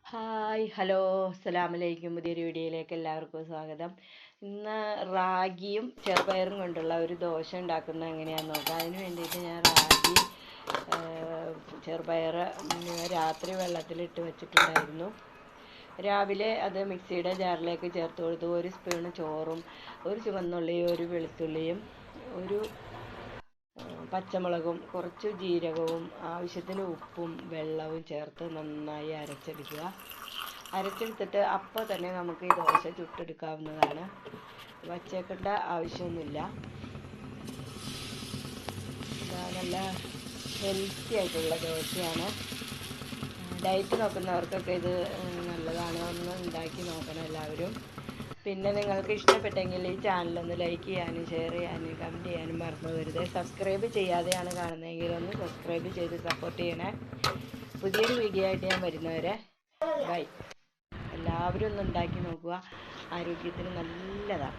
Hi hello അസ്സലാമലൈക്കും. പുതിയൊരു വീഡിയോയിലേക്ക് എല്ലാവർക്കും സ്വാഗതം. ഇന്ന് റാഗിയും ചെറുപയറും കൊണ്ടുള്ള ഒരു ദോശ ഉണ്ടാക്കുന്നത് എങ്ങനെയാണെന്ന് നോക്കാം. അതിന് വേണ്ടിയിട്ട് ഞാൻ റാഗി ചെറുപയർ രാത്രി വെള്ളത്തിലിട്ട് വെച്ചിട്ടുണ്ടായിരുന്നു. രാവിലെ അത് മിക്സിയുടെ ജാറിലേക്ക് ചേർത്ത് കൊടുത്തു. ഒരു സ്പൂണ് ചോറും ഒരു ചുവന്നുള്ളിയും ഒരു വെളുത്തുള്ളിയും ഒരു പച്ചമുളകും കുറച്ച് ജീരകവും ആവശ്യത്തിന് ഉപ്പും വെള്ളവും ചേർത്ത് നന്നായി അരച്ചെടുത്തിട്ട് അപ്പോൾ തന്നെ നമുക്ക് ഈ ദോശ ചുട്ടെടുക്കാവുന്നതാണ്. വച്ചേക്കേണ്ട ആവശ്യമൊന്നുമില്ല. നല്ല ഹെൽത്തി ആയിട്ടുള്ള ദോശയാണ്. ഡയറ്റ് നോക്കുന്നവർക്കൊക്കെ ഇത് നല്ലതാണ്. ഒന്ന് ഉണ്ടാക്കി നോക്കണം എല്ലാവരും. പിന്നെ നിങ്ങൾക്ക് ഇഷ്ടപ്പെട്ടെങ്കിൽ ഈ ചാനലൊന്ന് ലൈക്ക് ചെയ്യാനും ഷെയർ ചെയ്യാനും കമൻറ്റ് ചെയ്യാനും മറന്നു വരുത്. സബ്സ്ക്രൈബ് ചെയ്യാതെയാണ് കാണുന്നതെങ്കിൽ ഒന്ന് സബ്സ്ക്രൈബ് ചെയ്ത് സപ്പോർട്ട് ചെയ്യണേ. പുതിയൊരു വീഡിയോ ആയിട്ട് ഞാൻ വരുന്നവരെ ബൈ. എല്ലാവരും ഒന്ന് ഉണ്ടാക്കി നോക്കുക. ആരോഗ്യത്തിന് നല്ലതാണ്.